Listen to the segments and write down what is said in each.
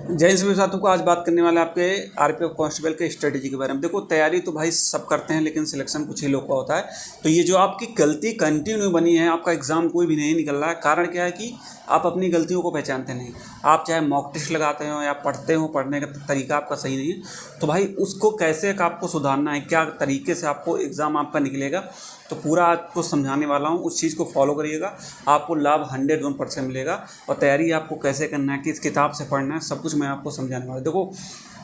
जय हिंद सभी साथियों को। आज बात करने वाले आपके आरपीएफ कांस्टेबल के स्ट्रेटेजी के बारे में। देखो, तैयारी तो भाई सब करते हैं, लेकिन सिलेक्शन कुछ ही लोग का होता है। तो ये जो आपकी गलती कंटिन्यू बनी है, आपका एग्जाम कोई भी नहीं निकल रहा है। कारण क्या है कि आप अपनी गलतियों को पहचानते नहीं। आप चाहे मॉक टेस्ट लगाते हो या पढ़ते हो, पढ़ने का तरीका आपका सही नहीं है, तो भाई उसको कैसे आपको सुधारना है, क्या तरीके से आपको एग्ज़ाम आपका निकलेगा, तो पूरा आपको समझाने वाला हूँ। उस चीज़ को फॉलो करिएगा, आपको लाभ 101% मिलेगा। और तैयारी आपको कैसे करना है, किस किताब से पढ़ना है, सब कुछ मैं आपको समझाने वाला हूँ। देखो,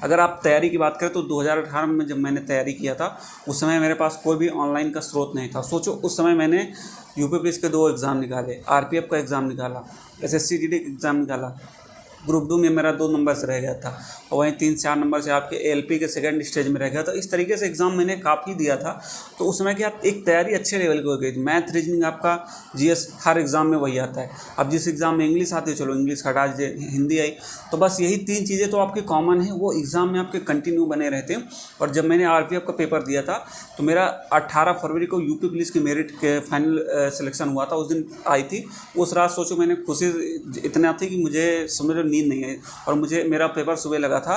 अगर आप तैयारी की बात करें तो 2018 में जब मैंने तैयारी किया था, उस समय मेरे पास कोई भी ऑनलाइन का स्रोत नहीं था। सोचो, उस समय मैंने यूपी पुलिस के 2 एग्ज़ाम निकाले, आरपीएफ का एग्ज़ाम निकाला, एसएससी जीडी एग्ज़ाम निकाला, ग्रुप 2 में मेरा 2 नंबर से रह गया था, और वहीं 3-4 नंबर से आपके एलपी के सेकंड स्टेज में रह गया था। इस तरीके से एग्ज़ाम मैंने काफ़ी दिया था। तो उस समय क्या एक तैयारी अच्छे लेवल की हो गई थी। मैथ, रीजनिंग, आपका जीएस हर एग्ज़ाम में वही आता है। अब जिस एग्ज़ाम में इंग्लिश आती है, चलो इंग्लिश हटा दीजिए, हिंदी आई, तो बस यही 3 चीज़ें तो आपकी कॉमन है, वो एग्ज़ाम में आपके कंटिन्यू बने रहते हैं। और जब मैंने आरपीएफ का पेपर दिया था, तो मेरा 18 फरवरी को यूपी पुलिस की मेरिट के फाइनल सिलेक्शन हुआ था, उस दिन आई थी। उस रात सोचो, मैंने खुशी इतना थी कि मुझे समझ लो नींद नहीं आई। और मुझे मेरा पेपर सुबह लगा था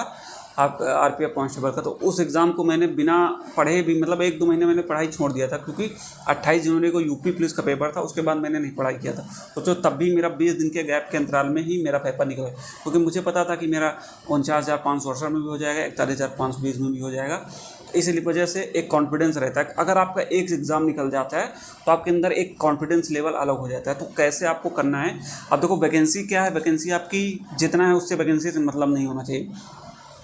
आप आरपीएफ कांस्टेबल का। तो उस एग्ज़ाम को मैंने बिना पढ़े भी, मतलब 1-2 महीने मैंने पढ़ाई छोड़ दिया था, क्योंकि 28 जनवरी को यूपी पुलिस का पेपर था। उसके बाद मैंने नहीं पढ़ाई किया था। तो तब भी मेरा 20 दिन के गैप के अंतराल में ही मेरा पेपर निकला, क्योंकि मुझे पता था कि मेरा 49,568 में भी हो जाएगा, 41,520 में भी हो जाएगा। इसी वजह से एक कॉन्फिडेंस रहता है। अगर आपका एक एग्ज़ाम निकल जाता है तो आपके अंदर एक कॉन्फिडेंस लेवल अलग हो जाता है। तो कैसे आपको करना है, अब देखो, वैकेंसी क्या है, वैकेंसी आपकी जितना है उससे वैकेंसी से मतलब नहीं होना चाहिए।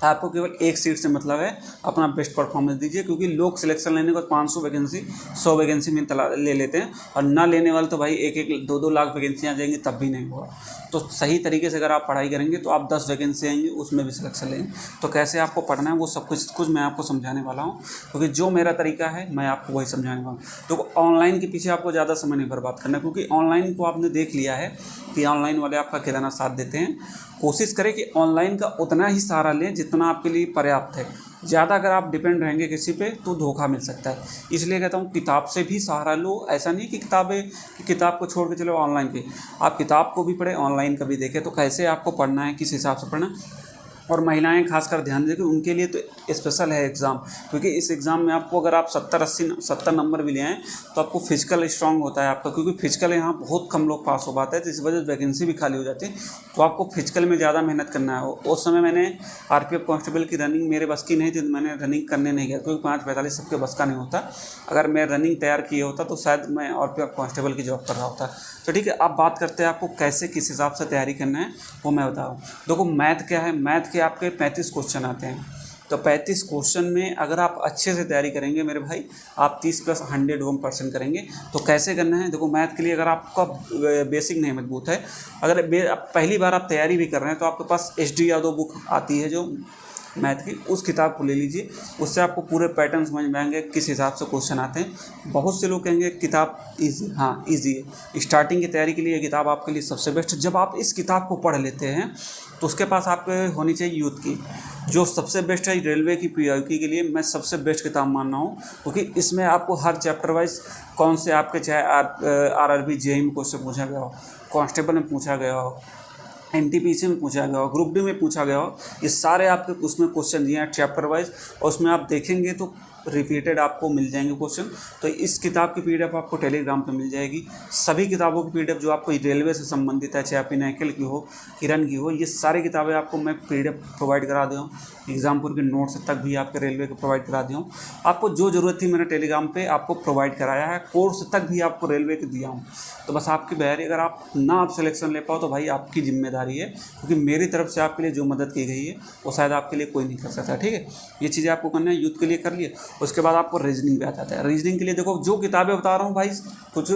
आपको केवल एक सीट से मतलब है। अपना बेस्ट परफॉर्मेंस दीजिए, क्योंकि लोग सिलेक्शन लेने को 500 वैकेंसी, 100 वैकेंसी में ले लेते हैं, और ना लेने वाले तो भाई 1-1, 2-2 लाख वैकेंसियाँ आ जाएंगी, तब भी नहीं होगा। तो सही तरीके से अगर आप पढ़ाई करेंगे तो आप 10 वैकेंसी आएंगी, उसमें भी सिलेक्शन लेंगे। तो कैसे आपको पढ़ना है वो सब कुछ मैं आपको समझाने वाला हूँ, क्योंकि जो मेरा तरीका है मैं आपको वही समझाने वाला हूँ। तो ऑनलाइन के पीछे आपको ज़्यादा समय नहीं बर्बाद करना, क्योंकि ऑनलाइन को आपने देख लिया है कि ऑनलाइन वाले आपका कितना साथ देते हैं। कोशिश करें कि ऑनलाइन का उतना ही सहारा लें जितना आपके लिए पर्याप्त है। ज़्यादा अगर आप डिपेंड रहेंगे किसी पे तो धोखा मिल सकता है। इसलिए कहता हूँ किताब से भी सहारा लो। ऐसा नहीं कि किताब को छोड़ के चलो ऑनलाइन पे, आप किताब को भी पढ़ें, ऑनलाइन का भी देखें। तो कैसे आपको पढ़ना है, किस हिसाब से पढ़ना है। और महिलाएं खासकर ध्यान दें कि उनके लिए तो स्पेशल है एग्ज़ाम, क्योंकि इस एग्ज़ाम में आपको अगर आप 70 नंबर भी ले आएँ तो आपको फिजिकल स्ट्रांग होता है आपका, क्योंकि फिजिकल यहाँ बहुत कम लोग पास हो पाते हैं, तो इस वजह से वैकेंसी भी खाली हो जाती है। तो आपको फिजिकल में ज़्यादा मेहनत करना है। उस समय मैंने आरपीएफ कांस्टेबल की रनिंग मेरे बस की नहीं थी, तो मैंने रनिंग करने नहीं गया, क्योंकि 5:45 सबके बस का नहीं होता। अगर मैं रनिंग तैयार किए होता तो शायद मैं आरपीएफ कांस्टेबल की जॉब कर रहा होता। तो ठीक है, अब बात करते हैं आपको कैसे किस हिसाब से तैयारी करना है, वो मैं बताऊँ। देखो, मैथ क्या है, मैथ के आपके 35 क्वेश्चन आते हैं। तो 35 क्वेश्चन में अगर आप अच्छे से तैयारी करेंगे मेरे भाई, आप 30 + 101% करेंगे। तो कैसे करना है, देखो, मैथ के लिए अगर आपका बेसिक नहीं मजबूत है, अगर पहली बार आप तैयारी भी कर रहे हैं, तो आपके पास एच.डी. यादव बुक आती है जो मैथ की, उस किताब को ले लीजिए। उससे आपको पूरे पैटर्न समझ में आएंगे, किस हिसाब से क्वेश्चन आते हैं। बहुत से लोग कहेंगे किताब ईजी, हाँ ईजी है। स्टार्टिंग की तैयारी के लिए ये किताब आपके लिए सबसे बेस्ट। जब आप इस किताब को पढ़ लेते हैं तो उसके पास आपके होनी चाहिए यूथ की, जो सबसे बेस्ट है। रेलवे की पीआईक्यू के लिए मैं सबसे बेस्ट किताब मान रहा हूँ, क्योंकि इसमें आपको हर चैप्टर वाइज कौन से आपके, चाहे आरआरबी जेईई में क्वेश्चन पूछा गया हो, कांस्टेबल में पूछा गया हो, एनटीपीसी में पूछा गया हो, ग्रुप डी में पूछा गया हो, ये सारे आपके उसमें क्वेश्चन दिए हैं चैप्टर वाइज। और उसमें आप देखेंगे तो रिपीटेड आपको मिल जाएंगे क्वेश्चन। तो इस किताब की पीडीएफ आपको टेलीग्राम पे मिल जाएगी। सभी किताबों की पीडीएफ जो आपको रेलवे से संबंधित है, चाहे पिनाकिल की हो, किरण की हो, ये सारी किताबें आपको मैं पीडीएफ प्रोवाइड करा दिया हूँ। एग्जामपुर के नोट्स तक भी आपके रेलवे को प्रोवाइड करा दिया हूँ। आपको जो ज़रूरत थी मैंने टेलीग्राम पे आपको प्रोवाइड कराया है। कोर्स तक भी आपको रेलवे के दिया हूँ। तो बस आपकी बहरी, अगर आप सिलेक्शन ले पाओ तो भाई आपकी जिम्मेदारी है, क्योंकि मेरी तरफ से आपके लिए जो मदद की गई है वो शायद आपके लिए कोई नहीं कर सकता। ठीक है, ये चीज़ें आपको करना है, यूथ के लिए कर लिए। उसके बाद आपको रीजनिंग पे आ जाता है। रीजनिंग के लिए देखो, जो किताबें बता रहा हूँ भाई, कुछ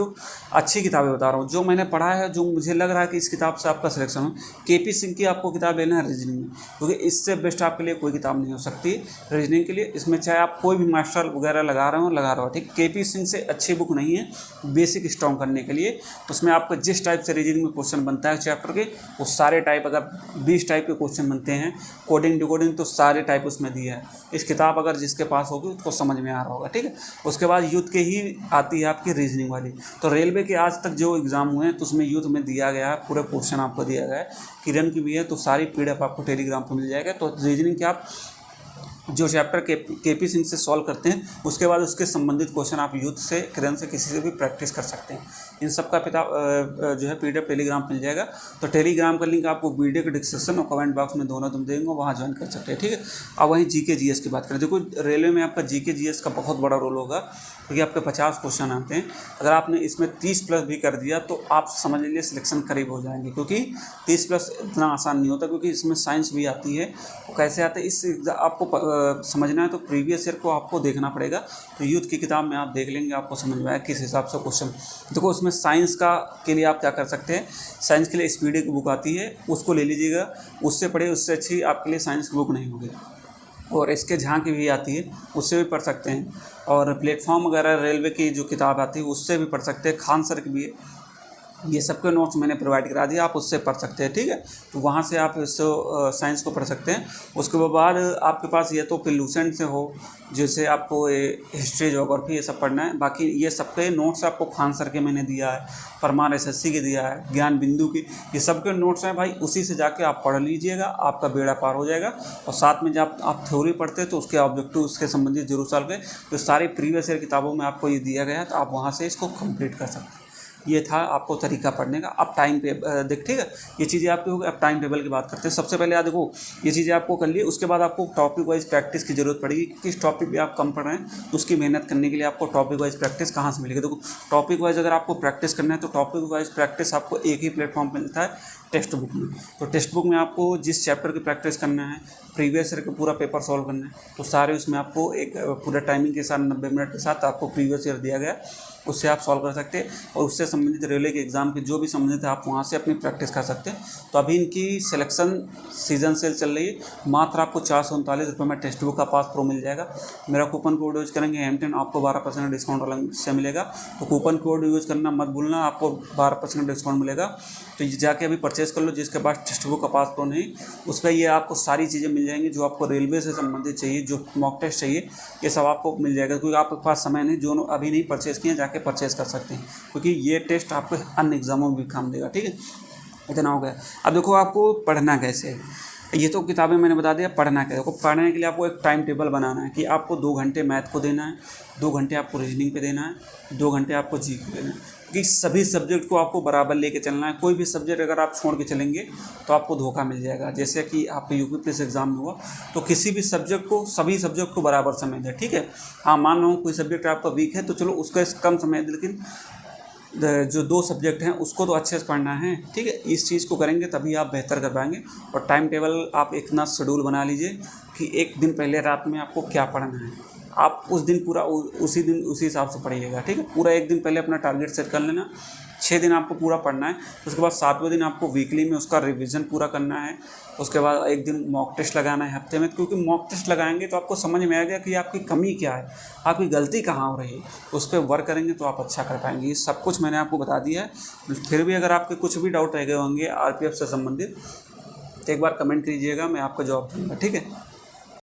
अच्छी किताबें बता रहा हूँ, जो मैंने पढ़ा है, जो मुझे लग रहा है कि इस किताब से आपका सिलेक्शन हो। केपी सिंह की आपको किताब लेना है रीजनिंग में, क्योंकि इससे बेस्ट आपके लिए कोई किताब नहीं हो सकती रीजनिंग के लिए। इसमें चाहे आप कोई भी मास्टर वगैरह लगा रहे हो, ठीक, केपी सिंह से अच्छी बुक नहीं है बेसिक स्ट्रॉन्ग करने के लिए। उसमें आपको जिस टाइप से रीजनिंग में क्वेश्चन बनता है चैप्टर के, वो सारे टाइप, अगर 20 टाइप के क्वेश्चन बनते हैं, कोडिंग डिकोडिंग, तो सारे टाइप उसमें दिए हैं। इस किताब अगर जिसके पास होगी उसको समझ में आ रहा होगा, ठीक है। उसके बाद यूथ के ही आती है आपकी रीजनिंग वाली। तो रेलवे के आज तक जो एग्ज़ाम हुए हैं तो उसमें यूथ में दिया गया है, पूरे पोर्शन आपको दिया गया है, किरण की भी है, तो सारी PDF आपको टेलीग्राम पर मिल जाएगा। तो रीजनिंग के आप जो चैप्टर KP सिंह से सॉल्व करते हैं, उसके बाद उसके संबंधित क्वेश्चन आप यूथ से, किरण से, किसी से भी प्रैक्टिस कर सकते हैं। इन सब का जो है PDF टेलीग्राम मिल जाएगा। तो टेलीग्राम का लिंक आपको वीडियो के डिस्क्रिप्शन और कमेंट बॉक्स में दोनों तुम देंगे, वहाँ ज्वाइन कर सकते हैं, ठीक है। अब वहीं GK GS की बात करें। देखो रेलवे में आपका GK GS का बहुत बड़ा रोल होगा, क्योंकि आपके 50 क्वेश्चन आते हैं। अगर आपने इसमें 30+ भी कर दिया तो आप समझ लीजिए सिलेक्शन करीब हो जाएंगे, क्योंकि 30+ इतना आसान नहीं होता, क्योंकि इसमें साइंस भी आती है। वो कैसे आते हैं इस आपको समझना है तो प्रीवियस ईयर को आपको देखना पड़ेगा। तो यूथ की किताब में आप देख लेंगे, आपको समझ में आएगा किस हिसाब से क्वेश्चन। देखो उसमें साइंस का के लिए आप क्या कर सकते हैं, साइंस के लिए SPD की बुक आती है, उसको ले लीजिएगा, उससे पढ़े, उससे अच्छी आपके लिए साइंस की बुक नहीं होगी। और इसके झांकी भी आती है, उससे भी पढ़ सकते हैं। और प्लेटफॉर्म वगैरह रेलवे की जो किताब आती है उससे भी पढ़ सकते हैं। खान सर की भी है, ये सबके नोट्स मैंने प्रोवाइड करा दिया, आप उससे पढ़ सकते हैं, ठीक है। तो वहाँ से आप इस साइंस को पढ़ सकते हैं। उसके बाद आपके पास ये तो फिर लूसेंट से हो, जैसे आपको हिस्ट्री, ज्योग्राफी ये सब पढ़ना है। बाकी ये सबके नोट्स आपको खान सर के मैंने दिया है, परमार SSC के दिया है, ज्ञान बिंदु की, ये सबके नोट्स हैं भाई। उसी से जाके आप पढ़ लीजिएगा, आपका बेड़ा पार हो जाएगा। और साथ में जब आप थ्योरी पढ़ते हैं तो उसके ऑब्जेक्टिव, उसके संबंधित जरूर सॉल्व करें। तो सारी प्रीवियस ईयर किताबों में आपको ये दिया गया है, तो आप वहाँ से इसको कंप्लीट कर सकते हैं। ये था आपको तरीका पढ़ने का। अब टाइम पे देख, ठीक है, ये चीज़ें आपकी हो गई। अब टाइम टेबल की बात करते हैं। सबसे पहले आप देखो ये चीज़ें आपको कर लिए, उसके बाद आपको टॉपिक वाइज प्रैक्टिस की जरूरत पड़ेगी। किस टॉपिक पे आप कम पढ़ रहे हैं तो उसकी मेहनत करने के लिए आपको टॉपिक वाइज प्रैक्टिस कहाँ से मिलेगी। देखो टॉपिक वाइज अगर आपको प्रैक्टिस करना है तो टॉपिक वाइज प्रैक्टिस आपको एक ही प्लेटफॉर्म पर मिलता है, टेक्स्ट बुक में। तो टेक्स्ट बुक में आपको जिस चैप्टर की प्रैक्टिस करना है, प्रीवियस ईयर का पूरा पेपर सॉल्व करना है, तो सारे उसमें आपको एक पूरा टाइमिंग के साथ 90 मिनट के साथ आपको प्रीवियस ईयर दिया गया, उससे आप सॉल्व कर सकते हैं। और उससे संबंधित रेलवे के एग्ज़ाम के जो भी संबंधित है आप वहाँ से अपनी प्रैक्टिस कर सकते हैं। तो अभी इनकी सिलेक्शन सीजन सेल चल रही है, मात्र आपको 439 रुपये में टेक्स्ट बुक का पास प्रो मिल जाएगा। मेरा कूपन कोड यूज़ करेंगे M10, आपको 12% डिस्काउंट अलग से मिलेगा। तो कूपन कोड यूज़ करना मत भूलना, आपको 12% डिस्काउंट मिलेगा। तो ये जाके अभी परचेज कर लो। जिसके पास टेक्स्ट बुक का पास प्रो नहीं, उस पर ये आपको सारी चीज़ें मिल जाएंगी जो आपको रेलवे से संबंधित चाहिए, जो मॉक टेस्ट चाहिए, ये सब आपको मिल जाएगा। क्योंकि आपके पास समय नहीं, जो अभी नहीं परचेज़ किए जाके परचेज़ कर सकते हैं, क्योंकि ये टेस्ट आपको अन्य एग्जामों में भी काम देगा, ठीक है। इतना हो गया। अब देखो आपको पढ़ना कैसे है, ये तो किताबें मैंने बता दिया। पढ़ना कैसे, देखो पढ़ने के लिए आपको एक टाइम टेबल बनाना है कि आपको 2 घंटे मैथ को देना है, 2 घंटे आपको रीजनिंग पे देना है, 2 घंटे आपको GK देना है। कि सभी सब्जेक्ट को आपको बराबर लेके चलना है। कोई भी सब्जेक्ट अगर आप छोड़ के चलेंगे तो आपको धोखा मिल जाएगा। जैसे कि आपके UP पुलिस एग्जाम में हुआ, तो किसी भी सब्जेक्ट को, सभी सब्जेक्ट को बराबर समय दें, ठीक है। हाँ, मान लो कोई सब्जेक्ट आपका वीक है तो चलो उसका कम समय दें, लेकिन जो 2 सब्जेक्ट हैं उसको तो अच्छे से पढ़ना है, ठीक है। इस चीज़ को करेंगे तभी आप बेहतर कर पाएंगे। और टाइम टेबल आप इतना शेड्यूल बना लीजिए कि एक दिन पहले रात में आपको क्या पढ़ना है, आप उस दिन पूरा उसी दिन उसी हिसाब से पढ़िएगा, ठीक है। पूरा एक दिन पहले अपना टारगेट सेट कर लेना, 6 दिन आपको पूरा पढ़ना है। उसके बाद 7वें दिन आपको वीकली में उसका रिवीजन पूरा करना है। उसके बाद एक दिन मॉक टेस्ट लगाना है हफ्ते में, क्योंकि मॉक टेस्ट लगाएंगे तो आपको समझ में आएगा कि आपकी कमी क्या है, आपकी गलती कहाँ हो रही है। उस पर वर्क करेंगे तो आप अच्छा कर पाएंगे। ये सब कुछ मैंने आपको बता दिया है। फिर भी अगर आपके कुछ भी डाउट रह गए होंगे RPF से संबंधित, तो एक बार कमेंट कीजिएगा, मैं आपका जवाब दूँगा, ठीक है।